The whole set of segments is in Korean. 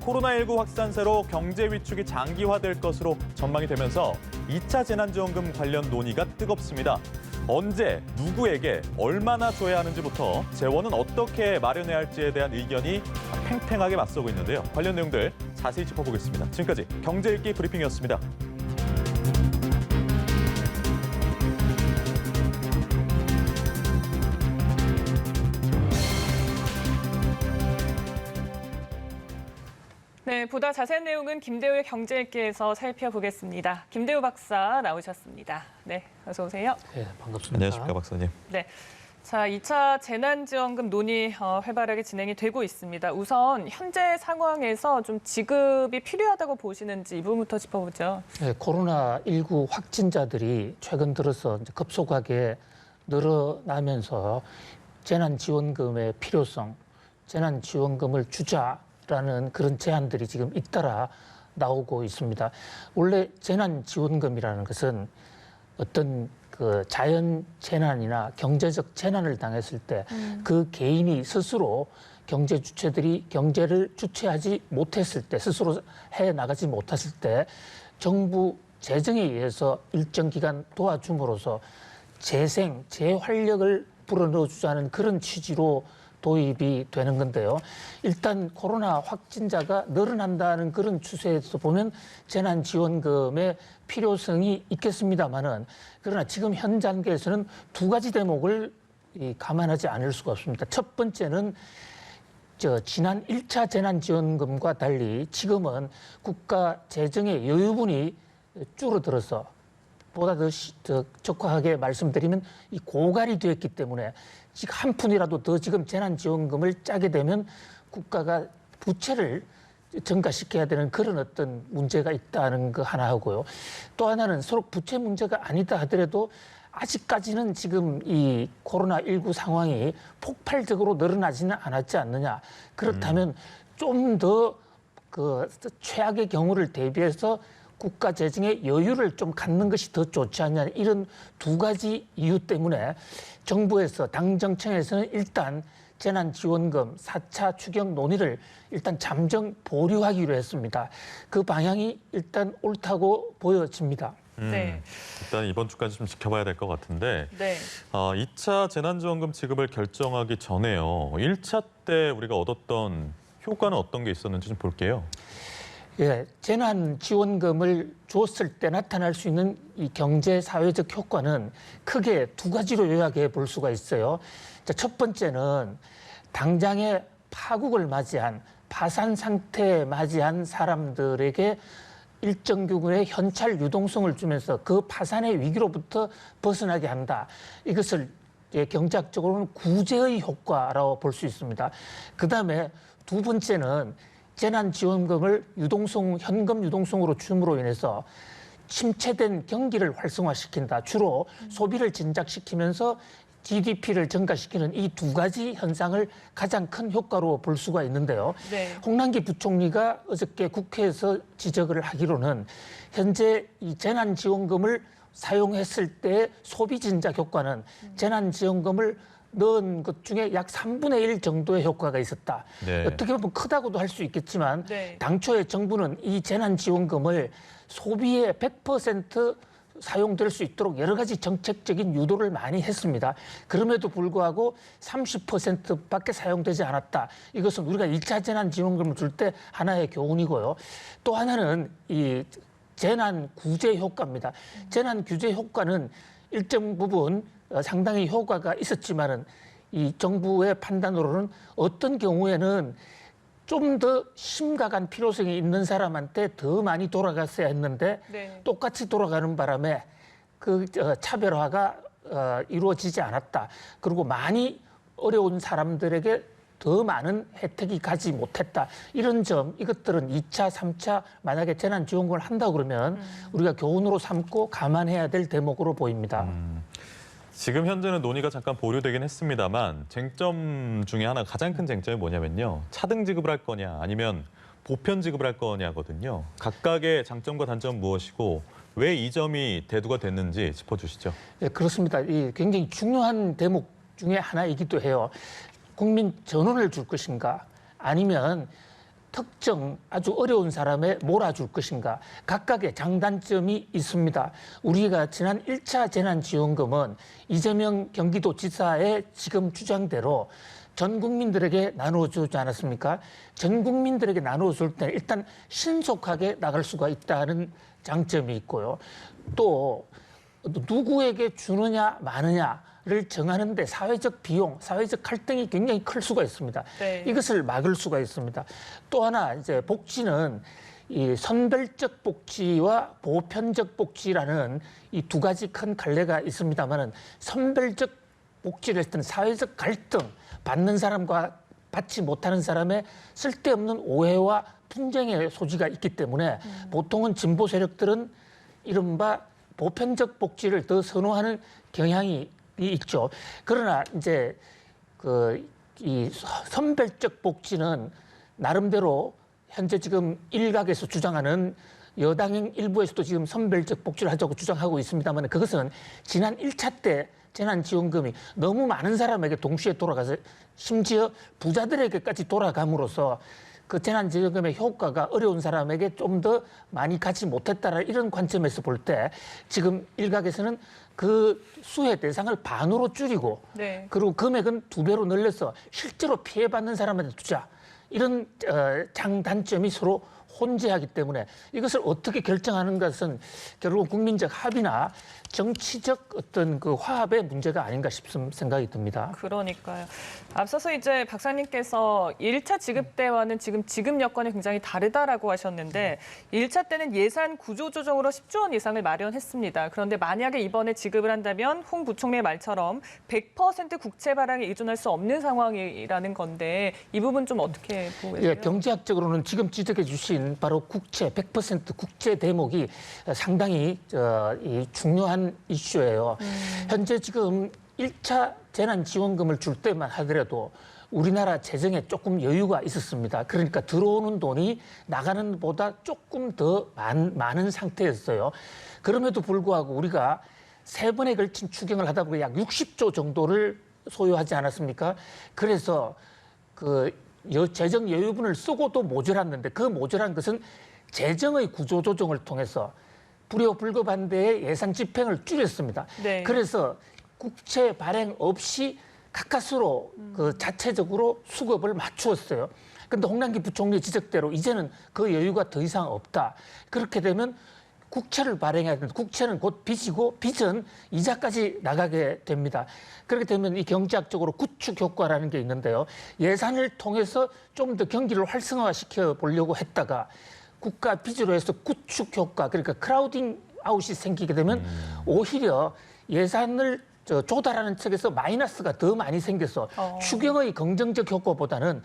코로나19 확산세로 경제 위축이 장기화될 것으로 전망이 되면서 2차 재난지원금 관련 논의가 뜨겁습니다. 언제, 누구에게, 얼마나 줘야 하는지부터 재원은 어떻게 마련해야 할지에 대한 의견이 팽팽하게 맞서고 있는데요. 관련 내용들 자세히 짚어보겠습니다. 지금까지 경제읽기 브리핑이었습니다. 네, 보다 자세한 내용은 김대우의 경제읽기에서 살펴보겠습니다. 김대우 박사 나오셨습니다. 네, 어서 오세요. 네, 반갑습니다. 안녕하십니까, 박사님. 네, 자, 2차 재난지원금 논의 활발하게 진행이 되고 있습니다. 우선 현재 상황에서 좀 지급이 필요하다고 보시는지 이 부분부터 짚어보죠. 네, 코로나19 확진자들이 최근 들어서 이제 급속하게 늘어나면서 재난지원금의 필요성, 재난지원금을 주자라는 그런 제안들이 지금 잇따라 나오고 있습니다. 원래 재난지원금이라는 것은 어떤 그 자연 재난이나 경제적 재난을 당했을 때 그 개인이 스스로 경제 주체들이 경제를 주체하지 못했을 때, 스스로 해 나가지 못했을 때 정부 재정에 의해서 일정 기간 도와줌으로써 재생, 재활력을 불어넣어 주자는 그런 취지로 도입이 되는 건데요. 일단 코로나 확진자가 늘어난다는 그런 추세에서 보면 재난지원금의 필요성이 있겠습니다만은, 그러나 지금 현 단계에서는 두 가지 대목을 감안하지 않을 수가 없습니다. 첫 번째는 지난 1차 재난지원금과 달리 지금은 국가 재정의 여유분이 줄어들어서, 보다 더 적확하게 말씀드리면 이 고갈이 되었기 때문에 지금 한 푼이라도 더 지금 재난지원금을 짜게 되면 국가가 부채를 증가시켜야 되는 그런 어떤 문제가 있다는 거 하나 하고요. 또 하나는 서로 부채 문제가 아니다 하더라도 아직까지는 지금 이 코로나19 상황이 폭발적으로 늘어나지는 않았지 않느냐. 그렇다면 좀 더 그 최악의 경우를 대비해서 국가 재정의 여유를 좀 갖는 것이 더 좋지 않냐, 이런 두 가지 이유 때문에 정부에서, 당정청에서는 일단 재난지원금 4차 추경 논의를 일단 잠정 보류하기로 했습니다. 그 방향이 일단 옳다고 보여집니다. 네. 일단 이번 주까지 좀 지켜봐야 될 것 같은데, 네. 2차 재난지원금 지급을 결정하기 전에요. 1차 때 우리가 얻었던 효과는 어떤 게 있었는지 좀 볼게요. 예, 재난지원금을 줬을 때 나타날 수 있는 이 경제 사회적 효과는 크게 두 가지로 요약해 볼 수가 있어요. 자, 첫 번째는 당장의 파국을 맞이한, 파산 상태에 맞이한 사람들에게 일정 규모의 현찰 유동성을 주면서 그 파산의 위기로부터 벗어나게 한다. 이것을 경제학적으로는 구제의 효과라고 볼 수 있습니다. 그다음에 두 번째는 재난지원금을 현금 유동성으로 줌으로 인해서 침체된 경기를 활성화시킨다. 주로 소비를 진작시키면서 GDP를 증가시키는 이 두 가지 현상을 가장 큰 효과로 볼 수가 있는데요. 네. 홍남기 부총리가 어저께 국회에서 지적을 하기로는 현재 이 재난지원금을 사용했을 때 소비 진작 효과는 재난지원금을 넣은 것 중에 약 3분의 1 정도의 효과가 있었다. 네. 어떻게 보면 크다고도 할 수 있겠지만 네. 당초에 정부는 이 재난지원금을 소비에 100% 사용될 수 있도록 여러 가지 정책적인 유도를 많이 했습니다. 그럼에도 불구하고 30%밖에 사용되지 않았다. 이것은 우리가 1차 재난지원금을 줄 때 하나의 교훈이고요. 또 하나는 이 재난구제 효과입니다. 재난규제 효과는 일정 부분 상당히 효과가 있었지만은 이 정부의 판단으로는 어떤 경우에는 좀 더 심각한 필요성이 있는 사람한테 더 많이 돌아갔어야 했는데 네. 똑같이 돌아가는 바람에 그 차별화가 이루어지지 않았다. 그리고 많이 어려운 사람들에게 더 많은 혜택이 가지 못했다. 이런 점, 이것들은 2차, 3차 만약에 재난지원금을 한다 그러면 우리가 교훈으로 삼고 감안해야 될 대목으로 보입니다. 지금 현재는 논의가 잠깐 보류되긴 했습니다만 쟁점 중에 하나, 가장 큰 쟁점이 뭐냐면요. 차등 지급을 할 거냐 아니면 보편 지급을 할 거냐거든요. 각각의 장점과 단점은 무엇이고 왜 이 점이 대두가 됐는지 짚어주시죠. 네, 그렇습니다. 이 굉장히 중요한 대목 중에 하나이기도 해요. 국민 전원을 줄 것인가, 아니면 특정 아주 어려운 사람에 몰아줄 것인가 각각의 장단점이 있습니다. 우리가 지난 1차 재난지원금은 이재명 경기도지사의 지금 주장대로 전 국민들에게 나눠주지 않았습니까? 전 국민들에게 나눠줄 때 일단 신속하게 나갈 수가 있다는 장점이 있고요. 또 누구에게 주느냐 마느냐를 정하는데 사회적 비용, 사회적 갈등이 굉장히 클 수가 있습니다. 네. 이것을 막을 수가 있습니다. 또 하나 이제 복지는 이 선별적 복지와 보편적 복지라는 이 두 가지 큰 갈래가 있습니다만은 선별적 복지를 했을 때는 사회적 갈등, 받는 사람과 받지 못하는 사람의 쓸데없는 오해와 분쟁의 소지가 있기 때문에 보통은 진보 세력들은 이른바 보편적 복지를 더 선호하는 경향이 있죠. 그러나 이제 이 선별적 복지는 나름대로 현재 지금 일각에서 주장하는 여당 일부에서도 지금 선별적 복지를 하자고 주장하고 있습니다만 그것은 지난 1차 때 재난지원금이 너무 많은 사람에게 동시에 돌아가서 심지어 부자들에게까지 돌아감으로써 그 재난지원금의 효과가 어려운 사람에게 좀 더 많이 가지 못했다는 이런 관점에서 볼 때 지금 일각에서는 그 수혜 대상을 반으로 줄이고 네. 그리고 금액은 2배로 늘려서 실제로 피해받는 사람한테 주자. 이런 장단점이 서로 혼재하기 때문에 이것을 어떻게 결정하는 것은 결국 국민적 합의나 정치적 어떤 그 화합의 문제가 아닌가 싶은 생각이 듭니다. 그러니까요. 앞서서 이제 박사님께서 1차 지급 때와는 지금 지급 여건이 굉장히 다르다라고 하셨는데 1차 때는 예산 구조 조정으로 10조 원 이상을 마련했습니다. 그런데 만약에 이번에 지급을 한다면 홍 부총리의 말처럼 100% 국채 발행에 의존할 수 없는 상황이라는 건데 이 부분 좀 어떻게 보고 계세요? 예, 경제학적으로는 지금 지적해 주신 바로 국채, 100% 국채 대목이 상당히 이 중요한 이슈예요. 현재 지금 1차 재난지원금을 줄 때만 하더라도 우리나라 재정에 조금 여유가 있었습니다. 그러니까 들어오는 돈이 나가는 보다 조금 더 많은 상태였어요. 그럼에도 불구하고 우리가 3번에 걸친 추경을 하다 보니 약 60조 정도를 소요하지 않았습니까? 그래서 재정 여유분을 쓰고도 모자랐는데 그 모자란 것은 재정의 구조조정을 통해서 불효불급한 데에 예산 집행을 줄였습니다. 네. 그래서 국채 발행 없이 가까스로 그 자체적으로 수급을 맞추었어요. 그런데 홍남기 부총리 지적대로 이제는 그 여유가 더 이상 없다. 그렇게 되면 국채를 발행해야 되는데 국채는 곧 빚이고 빚은 이자까지 나가게 됩니다. 그렇게 되면 이 경제학적으로 구축 효과라는 게 있는데요. 예산을 통해서 좀 더 경기를 활성화시켜 보려고 했다가 국가 빚으로 해서 구축 효과, 그러니까 크라우딩 아웃이 생기게 되면 오히려 예산을 조달하는 측에서 마이너스가 더 많이 생겨서 추경의 긍정적 효과보다는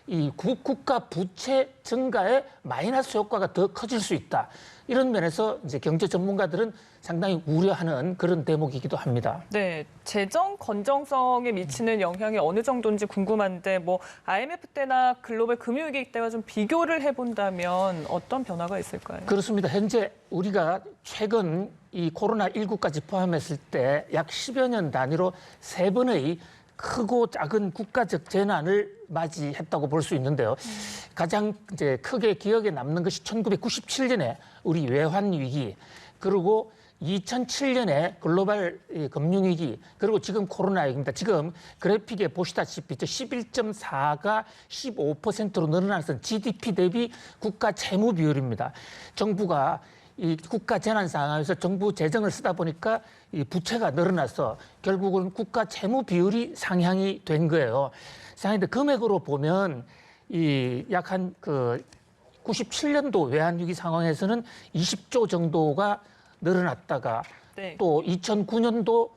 이 국가 부채 증가의 마이너스 효과가 더 커질 수 있다. 이런 면에서 이제 경제 전문가들은 상당히 우려하는 그런 대목이기도 합니다. 네, 재정 건정성에 미치는 영향이 어느 정도인지 궁금한데 뭐 IMF 때나 글로벌 금융위기 때와 좀 비교를 해본다면 어떤 변화가 있을까요? 그렇습니다. 현재 우리가 최근 이 코로나19까지 포함했을 때 약 10여 년 단위로 3번의 크고 작은 국가적 재난을 맞이했다고 볼 수 있는데요. 가장 이제 크게 기억에 남는 것이 1997년에 우리 외환 위기, 그리고 2007년에 글로벌 금융위기, 그리고 지금 코로나19입니다. 지금 그래픽에 보시다시피 11.4가 15%로 늘어나서 GDP 대비 국가 채무 비율입니다. 정부가 이 국가 재난 상황에서 정부 재정을 쓰다 보니까 이 부채가 늘어나서 결국은 국가 채무 비율이 상향이 된 거예요. 상향인데 금액으로 보면 이 약 한 97년도 외환위기 상황에서는 20조 정도가 늘어났다가 네. 또 2009년도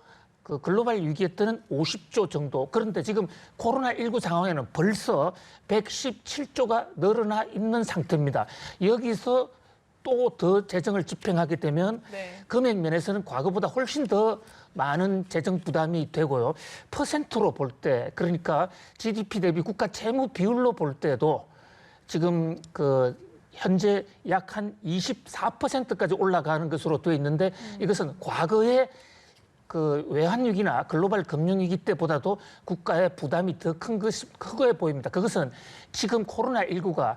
그 글로벌 위기에 때는 50조 정도. 그런데 지금 코로나19 상황에는 벌써 117조가 늘어나 있는 상태입니다. 여기서 또 더 재정을 집행하게 되면 네. 금액 면에서는 과거보다 훨씬 더 많은 재정 부담이 되고요. 퍼센트로 볼 때, 그러니까 GDP 대비 국가 채무 비율로 볼 때도 지금 현재 약 한 24%까지 올라가는 것으로 되어 있는데 이것은 과거에 외환위기나 글로벌 금융위기 때보다도 국가의 부담이 더 큰 것이 크게 보입니다. 그것은 지금 코로나19가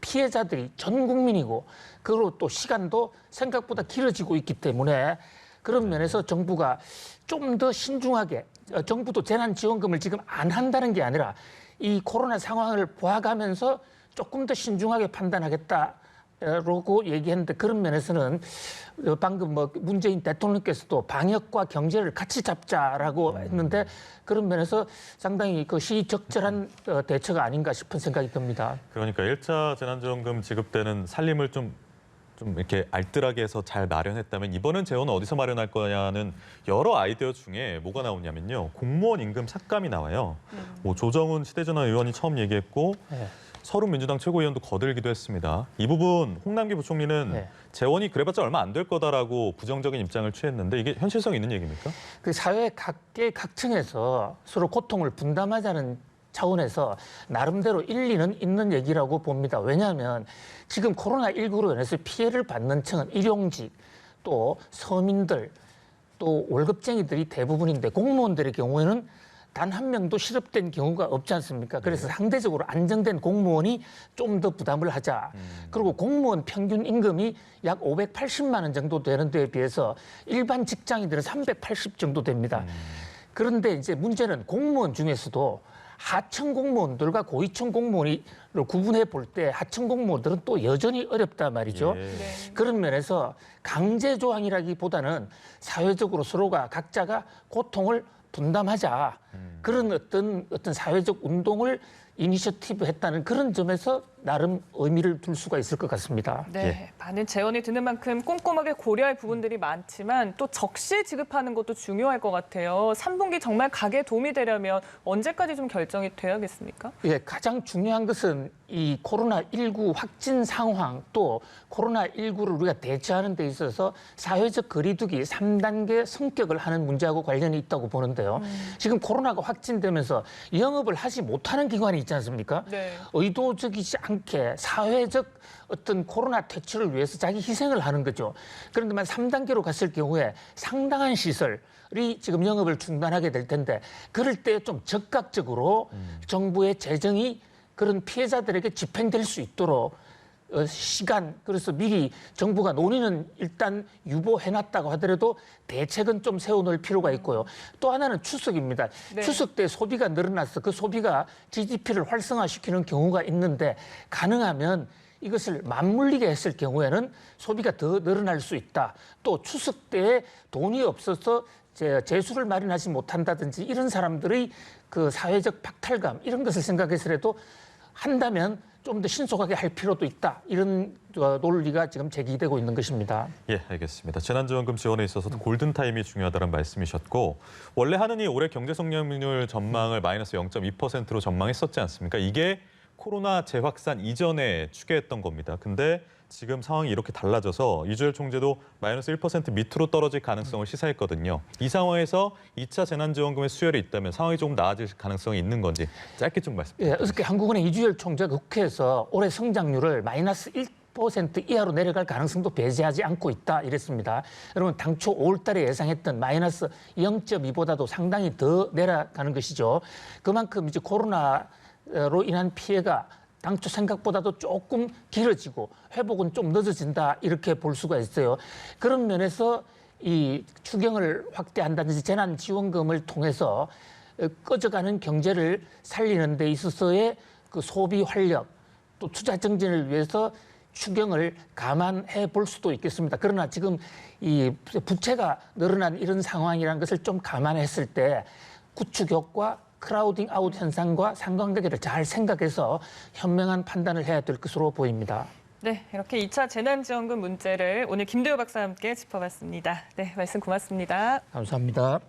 피해자들이 전 국민이고 그리고 또 시간도 생각보다 길어지고 있기 때문에 그런 면에서 정부가 좀 더 신중하게 정부도 재난지원금을 지금 안 한다는 게 아니라 이 코로나 상황을 봐가면서 조금 더 신중하게 판단하겠다라고 얘기했는데 그런 면에서는 방금 문재인 대통령께서도 방역과 경제를 같이 잡자라고 했는데 그런 면에서 상당히 그 시적절한 대처가 아닌가 싶은 생각이 듭니다. 그러니까 1차 재난지원금 지급 때는 살림을 좀 이렇게 알뜰하게 해서 잘 마련했다면 이번엔 재원은 어디서 마련할 거냐는 여러 아이디어 중에 뭐가 나오냐면요. 공무원 임금 삭감이 나와요. 뭐 조정훈 시대전환 의원이 처음 얘기했고 네. 서른 민주당 최고위원도 거들기도 했습니다. 이 부분 홍남기 부총리는 네. 재원이 그래봤자 얼마 안 될 거다라고 부정적인 입장을 취했는데 이게 현실성 있는 얘기입니까? 그 사회 각층에서 서로 고통을 분담하자는 차원에서 나름대로 일리는 있는 얘기라고 봅니다. 왜냐하면 지금 코로나19로 인해서 피해를 받는 층은 일용직, 또 서민들, 또 월급쟁이들이 대부분인데 공무원들의 경우에는 단 한 명도 실업된 경우가 없지 않습니까? 그래서 상대적으로 안정된 공무원이 좀 더 부담을 하자. 그리고 공무원 평균 임금이 약 580만 원 정도 되는 데에 비해서 일반 직장인들은 380 정도 됩니다. 그런데 이제 문제는 공무원 중에서도 하청 공무원들과 고위층 공무원을 구분해 볼 때 하청 공무원들은 또 여전히 어렵단 말이죠. 예. 네. 그런 면에서 강제 조항이라기보다는 사회적으로 서로가 각자가 고통을 분담하자. 그런 어떤 사회적 운동을 이니셔티브 했다는 그런 점에서 나름 의미를 둘 수가 있을 것 같습니다. 네, 많은 재원이 드는 만큼 꼼꼼하게 고려할 부분들이 많지만 또 적시에 지급하는 것도 중요할 것 같아요. 3분기 정말 가게에 도움이 되려면 언제까지 좀 결정이 돼야겠습니까? 예, 가장 중요한 것은 이 코로나19 확진 상황 또 코로나19를 우리가 대처하는 데 있어서 사회적 거리두기 3단계 성격을 하는 문제하고 관련이 있다고 보는데요. 지금 코로나가 확진되면서 영업을 하지 못하는 기관이 있지 않습니까? 네. 의도적이지 않게 사회적 어떤 코로나 퇴치를 위해서 자기 희생을 하는 거죠. 그런데만 3단계로 갔을 경우에 상당한 시설이 지금 영업을 중단하게 될 텐데 그럴 때 좀 적극적으로 정부의 재정이 그런 피해자들에게 집행될 수 있도록 시간, 그래서 미리 정부가 논의는 일단 유보해놨다고 하더라도 대책은 좀 세워놓을 필요가 있고요. 또 하나는 추석입니다. 네. 추석 때 소비가 늘어나서 그 소비가 GDP를 활성화시키는 경우가 있는데 가능하면 이것을 맞물리게 했을 경우에는 소비가 더 늘어날 수 있다. 또 추석 때에 돈이 없어서 재수를 마련하지 못한다든지 이런 사람들의 그 사회적 박탈감 이런 것을 생각해서라도 한다면 좀 더 신속하게 할 필요도 있다. 이런 논리가 지금 제기되고 있는 것입니다. 예, 알겠습니다. 재난지원금 지원에 있어서도 골든타임이 중요하다는 말씀이셨고 원래 하느니 올해 경제성장률 전망을 마이너스 0.2%로 전망했었지 않습니까? 이게 코로나 재확산 이전에 추계했던 겁니다. 근데 지금 상황이 이렇게 달라져서 이주열 총재도 마이너스 1% 밑으로 떨어질 가능성을 시사했거든요. 이 상황에서 2차 재난지원금의 수혈이 있다면 상황이 조금 나아질 가능성이 있는 건지 짧게 좀 말씀 예, 부탁드립니다. 어저께 한국은행 이주열 총재가 국회에서 올해 성장률을 마이너스 1% 이하로 내려갈 가능성도 배제하지 않고 있다 이랬습니다. 여러분 당초 5월 달에 예상했던 마이너스 0.2보다도 상당히 더 내려가는 것이죠. 그만큼 이제 코로나로 인한 피해가 당초 생각보다도 조금 길어지고 회복은 좀 늦어진다 이렇게 볼 수가 있어요. 그런 면에서 이 추경을 확대한다든지 재난지원금을 통해서 꺼져가는 경제를 살리는 데 있어서의 그 소비 활력 또 투자 증진을 위해서 추경을 감안해 볼 수도 있겠습니다. 그러나 지금 이 부채가 늘어난 이런 상황이라는 것을 좀 감안했을 때 구축 효과 크라우딩 아웃 현상과 상관관계를 잘 생각해서 현명한 판단을 해야 될 것으로 보입니다. 네, 이렇게 2차 재난지원금 문제를 오늘 김대호 박사와 함께 짚어봤습니다. 네, 말씀 고맙습니다. 감사합니다.